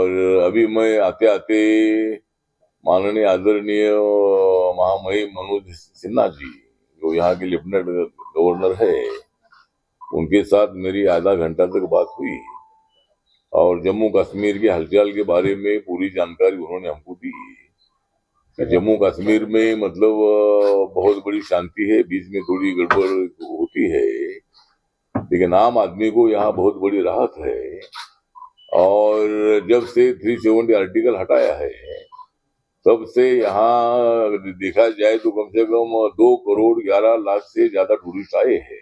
और अभी मैं आते आते माननीय आदरणीय महामहिम मनोज सिन्हा जी, जो यहाँ के लेफ्टिनेंट गवर्नर है, उनके साथ मेरी आधा घंटा तक बात हुई और जम्मू कश्मीर के हालचाल के बारे में पूरी जानकारी उन्होंने हमको दी कि जम्मू कश्मीर में मतलब बहुत बड़ी शांति है, बीच में थोड़ी गड़बड़ होती है, लेकिन आम आदमी को यहाँ बहुत बड़ी राहत है। और जब से 370 आर्टिकल हटाया है तब से यहाँ देखा जाए तो कम से कम 2 करोड़ 11 लाख से ज्यादा टूरिस्ट आए हैं,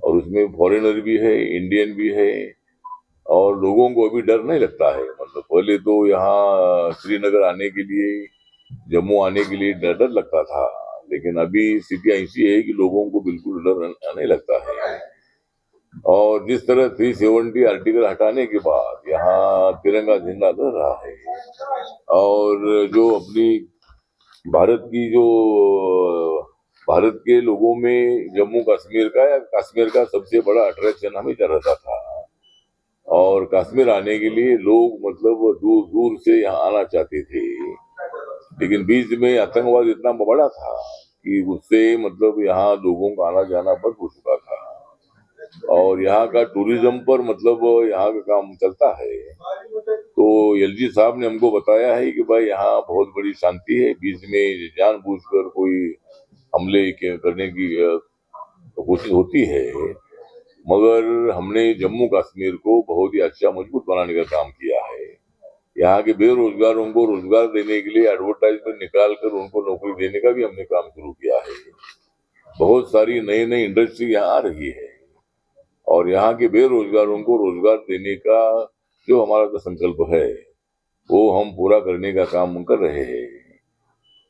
और उसमें फॉरेनर भी है, इंडियन भी है, और लोगों को अभी डर नहीं लगता है। मतलब पहले तो यहाँ श्रीनगर आने के लिए, जम्मू आने के लिए डर लगता था, लेकिन अभी स्थिति ऐसी है कि लोगों को बिल्कुल डर नहीं लगता है। और जिस तरह 370 आर्टिकल हटाने के बाद यहाँ तिरंगा झंडा लहर रहा है, और जो अपनी भारत के लोगों में जम्मू कश्मीर का या कश्मीर का सबसे बड़ा अट्रैक्शन हमेशा रहता था, और कश्मीर आने के लिए लोग मतलब दूर दूर से यहाँ आना चाहते थे, लेकिन बीच में आतंकवाद इतना बड़ा था कि उससे मतलब यहाँ लोगों का आना जाना बंद हो चुका था, और यहाँ का टूरिज्म पर मतलब यहाँ का काम चलता है। तो एलजी साहब ने हमको बताया है कि भाई यहाँ बहुत बड़ी शांति है, बीच में जानबूझकर कोई हमले करने की कोशिश होती है, मगर हमने जम्मू कश्मीर को बहुत ही अच्छा मजबूत बनाने का काम किया है। यहाँ के बेरोजगारों को रोजगार देने के लिए एडवर्टाइजमेंट निकाल कर उनको नौकरी देने का भी हमने काम शुरू किया है। बहुत सारी नई नई इंडस्ट्री यहाँ आ रही है, और यहाँ के बेरोजगारों को रोजगार देने का जो हमारा तो संकल्प है वो हम पूरा करने का काम कर रहे हैं।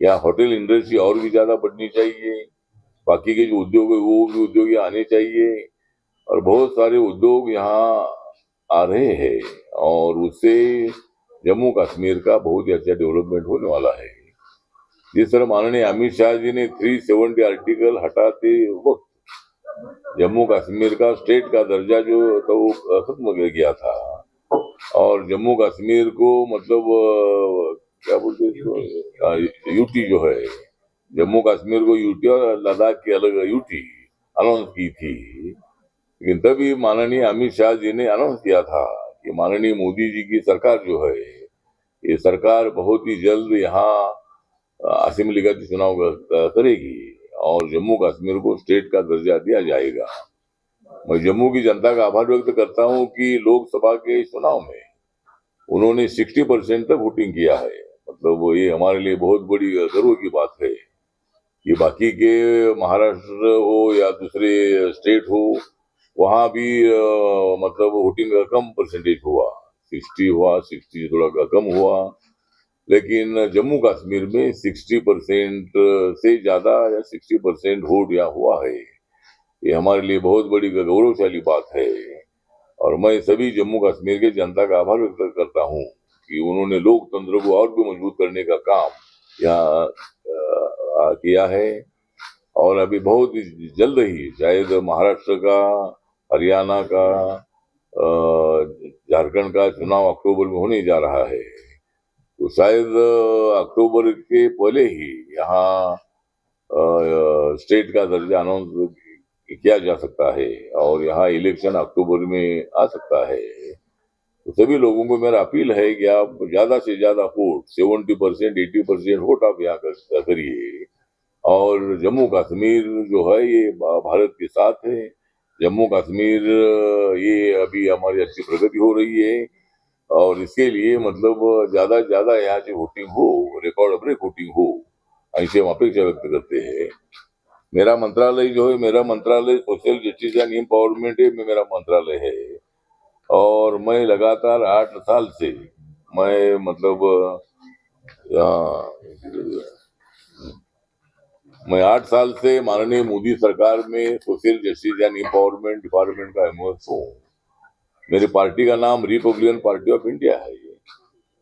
यहाँ होटल इंडस्ट्री और भी ज्यादा बढ़नी चाहिए, बाकी के जो उद्योग है वो भी उद्योग यहाँ आने चाहिए, और बहुत सारे उद्योग यहाँ आ रहे हैं, और उससे जम्मू कश्मीर का बहुत ही अच्छा डेवलपमेंट होने वाला है। जिस तरह माननीय अमित शाह जी ने 370 आर्टिकल हटाते वक्त जम्मू कश्मीर का स्टेट का दर्जा जो तो खत्म हो गया था, और जम्मू कश्मीर को मतलब क्या बोलते हैं यूटी जो है, जम्मू कश्मीर को यूटी और लद्दाख की अलग यूटी अनाउंस की थी। लेकिन तभी माननीय अमित शाह जी ने अनाउंस किया था कि माननीय मोदी जी की सरकार जो है, ये सरकार बहुत ही जल्द यहाँ असेंबली का चुनाव करेगी और जम्मू कश्मीर को स्टेट का दर्जा दिया जाएगा। मैं जम्मू की जनता का आभार व्यक्त करता हूँ कि लोकसभा के चुनाव में उन्होंने 60% तक वोटिंग किया है। मतलब ये हमारे लिए बहुत बड़ी गर्व की बात है कि बाकी के महाराष्ट्र हो या दूसरे स्टेट हो, वहां भी मतलब वोटिंग का कम परसेंटेज हुआ, 60 हुआ, 60 थोड़ा कम हुआ, लेकिन जम्मू कश्मीर में 60% से ज्यादा या 60% वोट यहाँ हुआ है। ये हमारे लिए बहुत बड़ी गौरवशाली बात है, और मैं सभी जम्मू कश्मीर के जनता का आभार व्यक्त करता हूँ कि उन्होंने लोकतंत्र को और भी मजबूत करने का काम यहाँ किया है। और अभी बहुत जल्द ही शायद महाराष्ट्र का, हरियाणा का, झारखंड का चुनाव अक्टूबर में होने जा रहा है, तो शायद अक्टूबर के पहले ही यहाँ स्टेट का दर्जा अनाउंस किया जा सकता है, और यहाँ इलेक्शन अक्टूबर में आ सकता है। तो सभी लोगों को मेरा अपील है कि आप ज्यादा से ज्यादा वोट, 70% 80% वोट आप यहाँ करिए, और जम्मू कश्मीर जो है ये भारत के साथ है। जम्मू कश्मीर ये अभी हमारी अच्छी प्रगति हो रही है, और इसके लिए मतलब ज्यादा से ज्यादा यहाँ से वोटिंग हो, रिकॉर्ड ब्रेक वोटिंग हो, ऐसे हम अपेक्षा व्यक्त करते हैं। मेरा मंत्रालय जो है, मेरा मंत्रालय सोशल जस्टिस एंड एम्पावरमेंट में मेरा मंत्रालय है, और मैं लगातार 8 साल से मैं मतलब मैं 8 साल से माननीय मोदी सरकार में social justice and empowerment department का एमओएस हूँ। मेरी पार्टी का नाम रिपब्लिकन पार्टी ऑफ इंडिया है,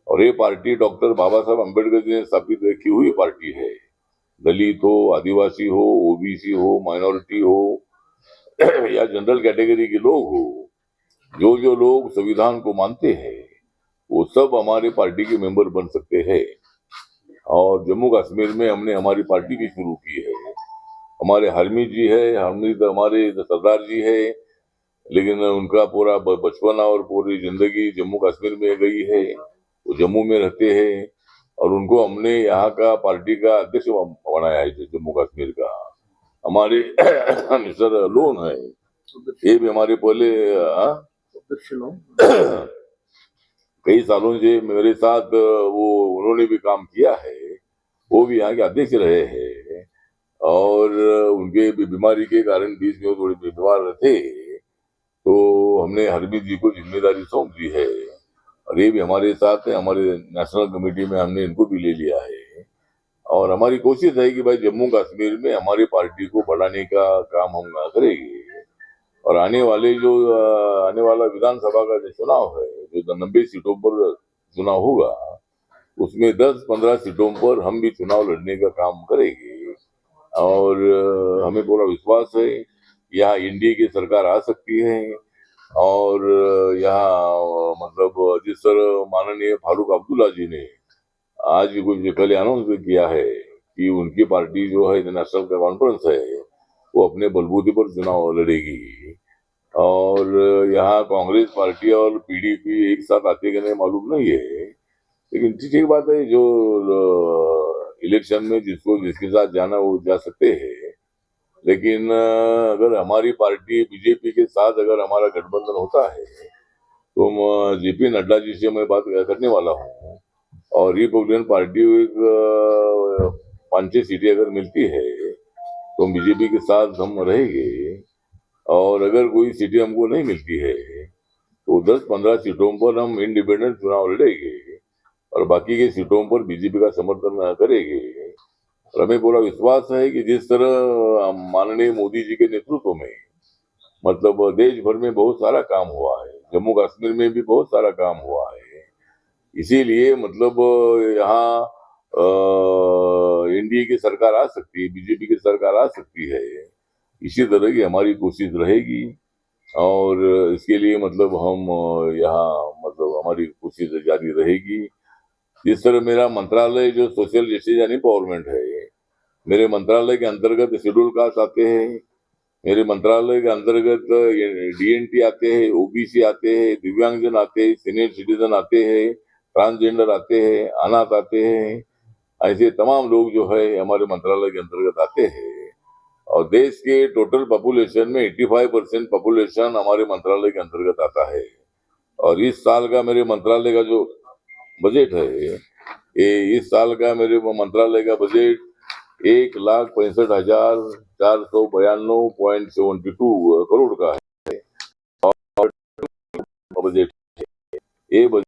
और ये पार्टी डॉक्टर बाबा साहब अम्बेडकर जी ने स्थापित की हुई पार्टी है। दलित हो, आदिवासी हो, ओबीसी हो, माइनॉरिटी हो या जनरल कैटेगरी के लोग हो, जो जो लोग संविधान को मानते हैं वो सब हमारे पार्टी के मेंबर बन सकते हैं। और जम्मू कश्मीर में हमने हमारी पार्टी भी शुरू की है। हमारे हरमीत जी है, हरमीत हमारे सरदार जी है, लेकिन उनका पूरा बचपन और पूरी जिंदगी जम्मू कश्मीर में गई है। वो जम्मू में रहते हैं और उनको हमने यहाँ का पार्टी का अध्यक्ष बनाया है जम्मू कश्मीर का। हमारे मिस्टर लोन है, ये भी हमारे पहले कई सालों से मेरे साथ वो उन्होंने भी काम किया है। वो भी यहाँ के अध्यक्ष रहे हैं और उनके बीमारी के कारण बीच में थोड़े बीमार थे, तो हमने हरमीत जी को जिम्मेदारी सौंप दी है और ये भी हमारे साथ है। हमारे नेशनल कमेटी में हमने इनको भी ले लिया है और हमारी कोशिश है कि भाई जम्मू कश्मीर में हमारी पार्टी को बढ़ाने का काम हम करेंगे। और आने वाला विधानसभा का जो चुनाव है, जो 90 सीटों पर चुनाव होगा, उसमें 10-15 सीटों पर हम भी चुनाव लड़ने का काम करेंगे। और हमें पूरा विश्वास है यहाँ एनडीए की सरकार आ सकती है। और यहाँ मतलब जिस तरह माननीय फारूक अब्दुल्ला जी ने आज कुछ कल अनाउंस किया है कि उनकी पार्टी जो है नेशनल कॉन्फ्रेंस है, वो अपने बलबूते पर चुनाव लड़ेगी। और यहाँ कांग्रेस पार्टी और पीडीपी एक साथ आते कि नहीं मालूम नहीं है, लेकिन ठीक बात है, जो इलेक्शन में जिसको जिसके साथ जाना वो जा सकते हैं। लेकिन अगर हमारी पार्टी बीजेपी के साथ अगर हमारा गठबंधन होता है तो जेपी नड्डा जी से मैं बात करने वाला हूँ और रिपब्लिकन पार्टी एक 5-6 सीटें अगर मिलती है तो हम बीजेपी के साथ हम रहेंगे। और अगर कोई सीटें हमको नहीं मिलती है तो 10-15 सीटों पर हम इंडिपेंडेंट चुनाव लड़ेंगे और बाकी की सीटों पर बीजेपी का समर्थन करेंगे। और हमें पूरा विश्वास है कि जिस तरह माननीय मोदी जी के नेतृत्व में मतलब देश भर में बहुत सारा काम हुआ है, जम्मू कश्मीर में भी बहुत सारा काम हुआ है, इसीलिए मतलब यहाँ एनडीए की सरकार आ सकती है, बीजेपी की सरकार आ सकती है। इसी तरह की हमारी कोशिश रहेगी और इसके लिए मतलब हम यहाँ मतलब हमारी कोशिश जारी रहेगी। जिस तरह मेरा मंत्रालय जो सोशल जस्टिस एंड एम्पावरमेंट है, मेरे मंत्रालय के अंतर्गत शेड्यूल कास्ट आते हैं, मेरे मंत्रालय के अंतर्गत डीएनटी आते हैं, ओबीसी आते हैं, दिव्यांगजन आते हैं, सीनियर सिटीजन आते हैं, ट्रांसजेंडर आते हैं, अनाथ आते हैं, ऐसे तमाम लोग जो है हमारे मंत्रालय के अंतर्गत आते हैं। और देश के टोटल पॉपुलेशन में 85% पॉपुलेशन हमारे मंत्रालय के अंतर्गत आता है। और इस साल का मेरे मंत्रालय का जो बजट है, ये इस साल का मेरे मंत्रालय का बजट 1,65,492.72 करोड़ का है और बजट ये बजट